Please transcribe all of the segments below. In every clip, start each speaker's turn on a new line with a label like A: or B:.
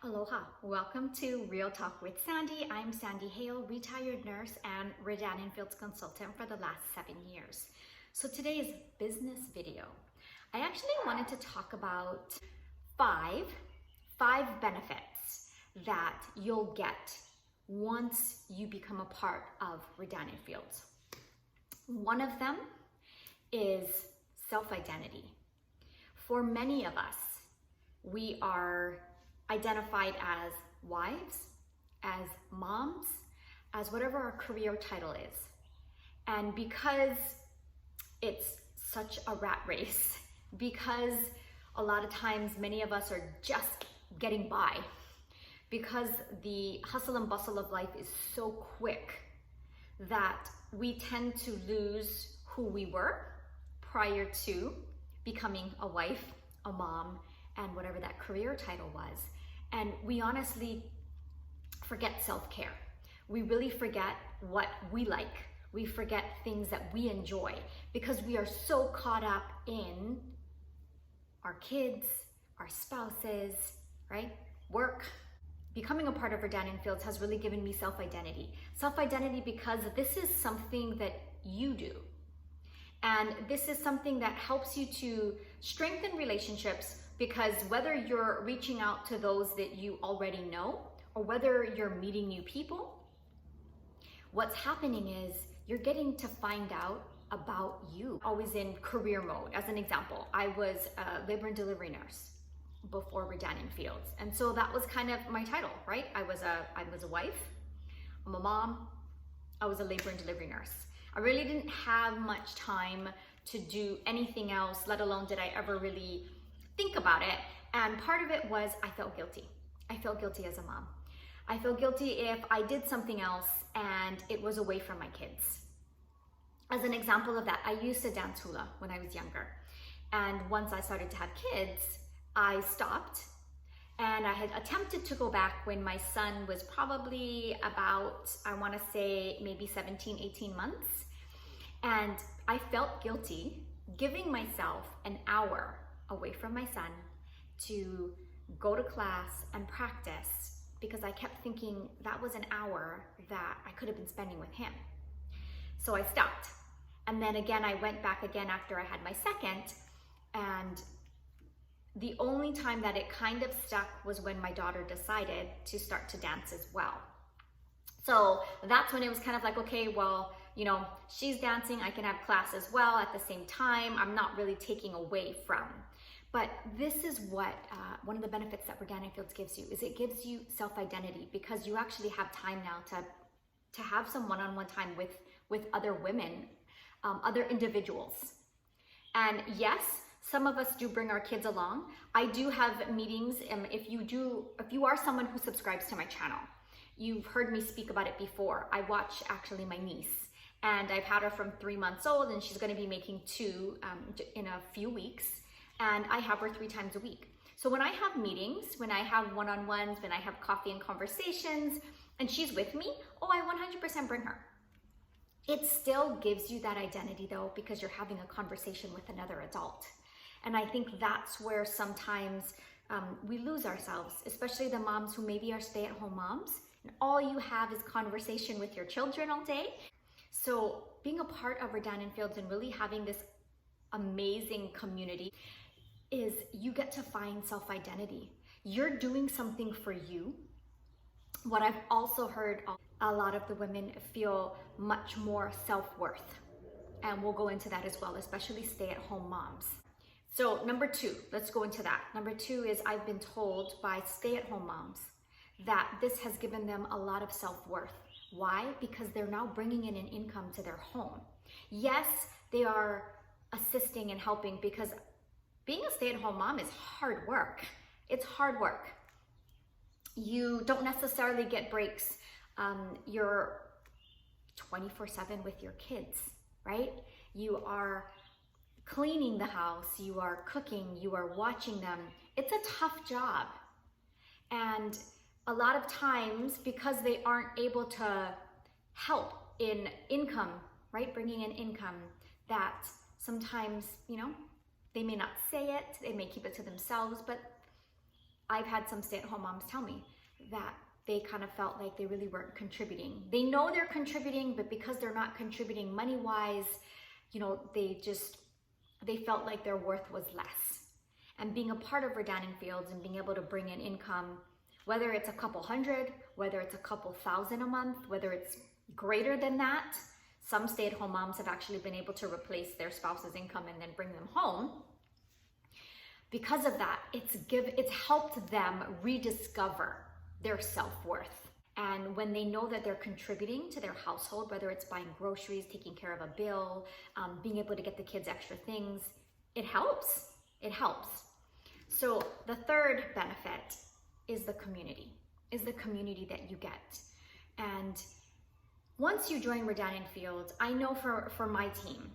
A: Aloha, welcome to Real Talk with Sandy. I'm Sandy Hale, retired nurse and Rodan+Fields consultant for the last 7 years. So today's business video, I actually wanted to talk about five benefits that you'll get once you become a part of Rodan+Fields. One of them is self-identity. For many of us, we are identified as wives, as moms, as whatever our career title is. And because it's such a rat race, because a lot of times many of us are just getting by, because the hustle and bustle of life is so quick that we tend to lose who we were prior to becoming a wife, a mom, and whatever that career title was. And we honestly forget self-care. We really forget what we like. We forget things that we enjoy because we are so caught up in our kids, our spouses, right? Work. Becoming a part of Rodan+Fields has really given me self-identity. Self-identity because this is something that you do. And this is something that helps you to strengthen relationships, because whether you're reaching out to those that you already know or whether you're meeting new people, what's happening is you're getting to find out about you. Always in career mode. As an example, I was a labor and delivery nurse before Rodan+Fields. And so that was kind of my title, right? I was a wife, I'm a mom, I was a labor and delivery nurse. I really didn't have much time to do anything else, let alone did I ever really think about it. And part of it was I felt guilty. I felt guilty as a mom. I felt guilty if I did something else and it was away from my kids. As an example of that, I used to dance hula when I was younger. And once I started to have kids, I stopped. And I had attempted to go back when my son was probably about, I want to say maybe 17, 18 months. And I felt guilty giving myself an hour away from my son to go to class and practice, because I kept thinking that was an hour that I could have been spending with him. So I stopped. And then again, I went back again after I had my second, and the only time that it kind of stuck was when my daughter decided to start to dance as well. So that's when it was kind of like, okay, well, you know, she's dancing, I can have class as well at the same time. I'm not really taking away from. But this is what one of the benefits that Rodan+Fields gives you is it gives you self-identity, because you actually have time now to have some one-on-one time with other women, other individuals. And yes, some of us do bring our kids along. I do have meetings. If you are someone who subscribes to my channel, you've heard me speak about it before. I watch actually my niece, and I've had her from 3 months old, and she's going to be making 2 in a few weeks. And I have her 3 times a week. So when I have meetings, when I have one-on-ones, when I have coffee and conversations, and she's with me, oh, I 100% bring her. It still gives you that identity though, because you're having a conversation with another adult. And I think that's where sometimes we lose ourselves, especially the moms who maybe are stay-at-home moms, and all you have is conversation with your children all day. So being a part of Rodan+Fields and really having this amazing community is you get to find self-identity. You're doing something for you. What I've also heard, a lot of the women feel much more self-worth. And we'll go into that as well, especially stay-at-home moms. So number 2, let's go into that. Number 2 is I've been told by stay-at-home moms that this has given them a lot of self-worth. Why? Because they're now bringing in an income to their home. Yes, they are assisting and helping, because being a stay-at-home mom is hard work. It's hard work. You don't necessarily get breaks. You're 24/7 with your kids, right? You are cleaning the house, you are cooking, you are watching them. It's a tough job. And a lot of times, because they aren't able to help in income, right? Bringing in income, that sometimes, you know, they may not say it, they may keep it to themselves, but I've had some stay-at-home moms tell me that they kind of felt like they really weren't contributing. They know they're contributing, but because they're not contributing money-wise, you know, they felt like their worth was less. And being a part of Rodan+Fields and being able to bring in income, whether it's a couple hundred, whether it's a couple thousand a month, whether it's greater than that, some stay-at-home moms have actually been able to replace their spouse's income and then bring them home. Because of that, it's helped them rediscover their self-worth. And when they know that they're contributing to their household, whether it's buying groceries, taking care of a bill, being able to get the kids extra things, it helps. It helps. So the third benefit is the community that you get. And once you join Rodan+Fields, I know for my team,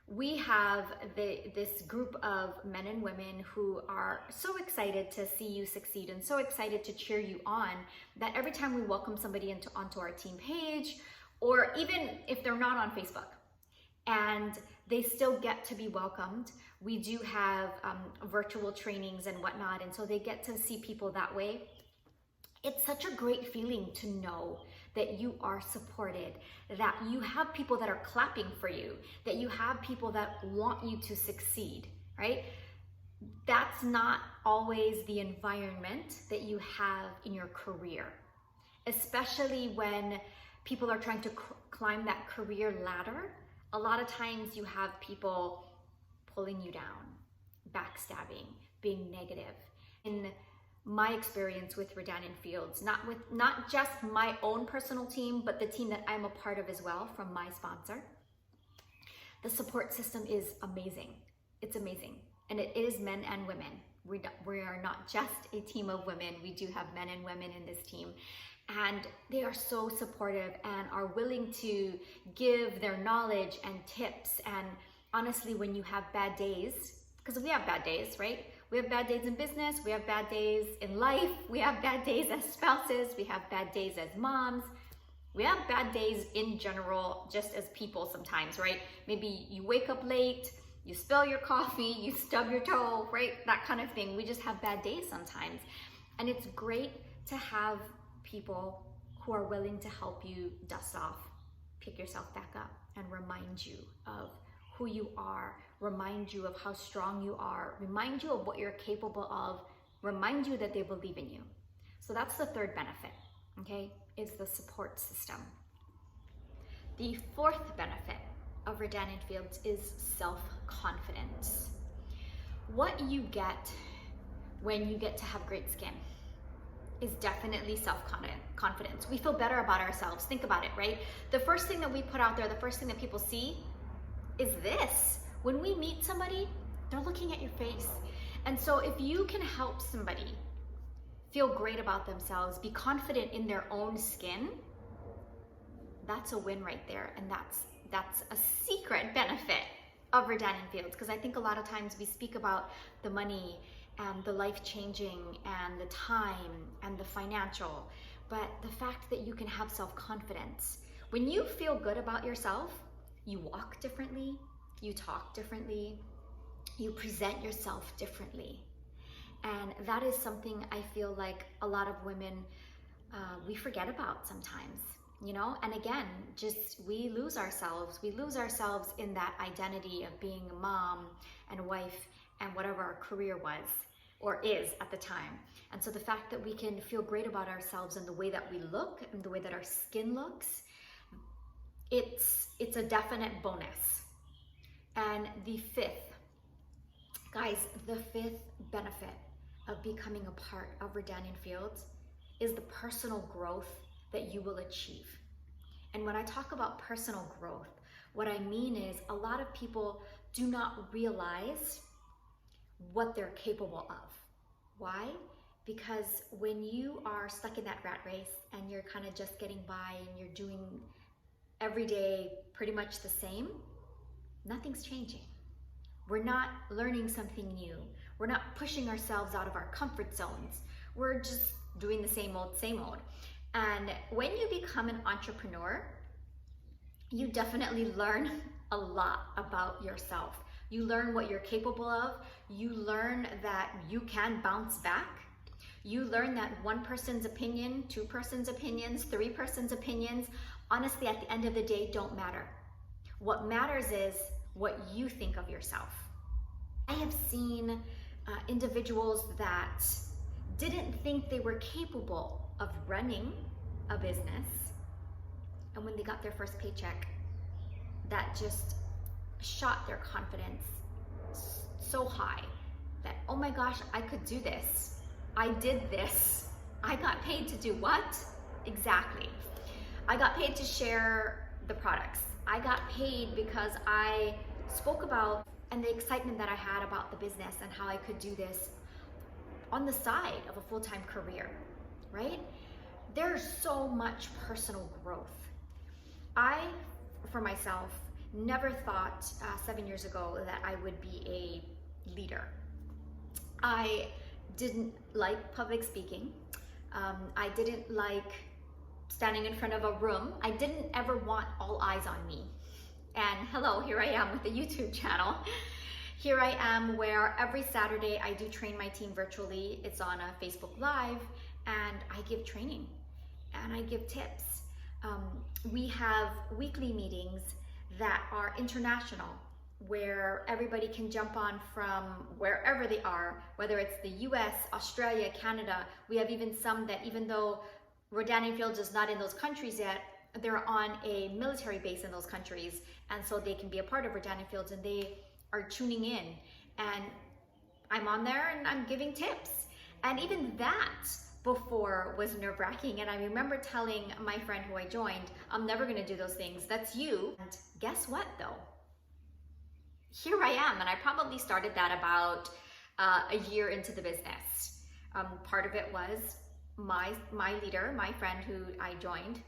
A: we have this group of men and women who are so excited to see you succeed and so excited to cheer you on that every time we welcome somebody onto our team page, or even if they're not on Facebook and they still get to be welcomed, we do have virtual trainings and whatnot, and so they get to see people that way. It's such a great feeling to know that you are supported, that you have people that are clapping for you, that you have people that want you to succeed, right? That's not always the environment that you have in your career, especially when people are trying to climb that career ladder. A lot of times you have people pulling you down, backstabbing, being negative. In my experience with Rodan+Fields, not just my own personal team, but the team that I'm a part of as well from my sponsor, the support system is amazing. It's amazing. And it is men and women. We are not just a team of women. We do have men and women in this team. And they are so supportive and are willing to give their knowledge and tips. And honestly, when you have bad days, because we have bad days, right? We have bad days in business, we have bad days in life, we have bad days as spouses, we have bad days as moms, we have bad days in general, just as people sometimes, right? Maybe you wake up late, you spill your coffee, you stub your toe, right? That kind of thing. We just have bad days sometimes. And it's great to have people who are willing to help you dust off, pick yourself back up, and remind you of who you are, remind you of how strong you are, remind you of what you're capable of, remind you that they believe in you. So that's the third benefit, okay, is the support system. The fourth benefit of Rodan+Fields is self-confidence. What you get when you get to have great skin is definitely self-confidence. We feel better about ourselves. Think about it, right? The first thing that we put out there, the first thing that people see is this. When we meet somebody, they're looking at your face. And so if you can help somebody feel great about themselves, be confident in their own skin, that's a win right there. And that's a secret benefit of Rodan+Fields, because I think a lot of times we speak about the money and the life-changing and the time and the financial, but the fact that you can have self-confidence. When you feel good about yourself, you walk differently, you talk differently, you present yourself differently. And that is something I feel like a lot of women, we forget about sometimes, you know? And again, we lose ourselves in that identity of being a mom and a wife and whatever our career was or is at the time. And so the fact that we can feel great about ourselves and the way that we look and the way that our skin looks, it's a definite bonus. And the fifth benefit of becoming a part of Rodan+Fields is the personal growth that you will achieve. And when I talk about personal growth, what I mean is a lot of people do not realize what they're capable of. Why? Because when you are stuck in that rat race and you're kind of just getting by and you're doing every day pretty much the same, nothing's changing. We're not learning something new. We're not pushing ourselves out of our comfort zones. We're just doing the same old, same old. And when you become an entrepreneur, you definitely learn a lot about yourself. You learn what you're capable of. You learn that you can bounce back. You learn that one person's opinion, two persons' opinions, three persons' opinions, honestly, at the end of the day, don't matter. What matters is what you think of yourself. I have seen individuals that didn't think they were capable of running a business, and when they got their first paycheck, that just shot their confidence so high that, oh my gosh, I could do this. I did this. I got paid to do what? Exactly. I got paid to share the products. I got paid because I spoke about and the excitement that I had about the business and how I could do this on the side of a full-time career, right? There's so much personal growth. I, for myself, never thought 7 years ago that I would be a leader. I didn't like public speaking. I didn't like standing in front of a room. I didn't ever want all eyes on me. And hello, here I am with a YouTube channel. Here I am where every Saturday I do train my team virtually. It's on a Facebook Live, and I give training and I give tips. We have weekly meetings that are international, where everybody can jump on from wherever they are, whether it's the US, Australia, Canada. We have even some that, even though Rodan+Fields is not in those countries yet, they're on a military base in those countries, and so they can be a part of Rodan+Fields, and they are tuning in, and I'm on there and I'm giving tips. And even that before was nerve-wracking, and I remember telling my friend who I joined, I'm never gonna do those things, that's you. And guess what though? Here I am, and I probably started that about a year into the business. Part of it was my leader, my friend who I joined.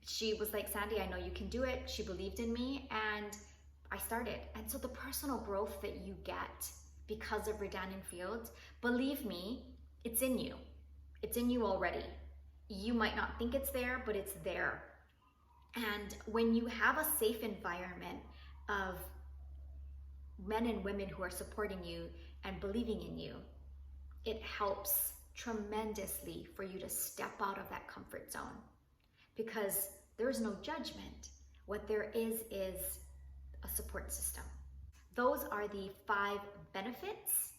A: She was like, Sandy, I know you can do it. She believed in me, and I started. And so the personal growth that you get because of Rodan+Fields, believe me, it's in you. It's in you already. You might not think it's there, but it's there. And when you have a safe environment of men and women who are supporting you and believing in you, it helps tremendously for you to step out of that comfort zone, because there's no judgment. What there is a support system. Those are the 5 benefits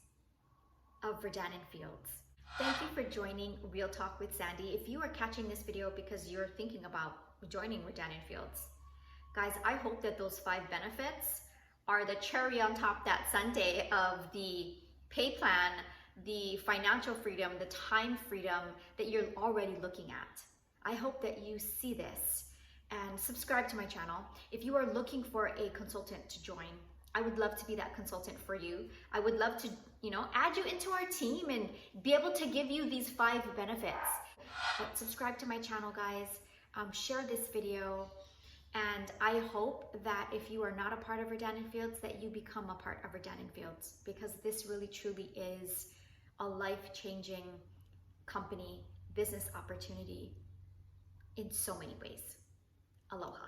A: of Rodan+Fields. Thank you for joining Real Talk with Sandy. If you are catching this video because you're thinking about joining Rodan+Fields, guys, I hope that those 5 benefits are the cherry on top that sundae of the pay plan, the financial freedom, the time freedom that you're already looking at. I hope that you see this and subscribe to my channel. If you are looking for a consultant to join, I would love to be that consultant for you. I would love to, add you into our team and be able to give you these 5 benefits. But subscribe to my channel, guys. Share this video. And I hope that if you are not a part of Rodan+Fields, that you become a part of Rodan+Fields, because this really truly is a life-changing company, business opportunity in so many ways. Aloha.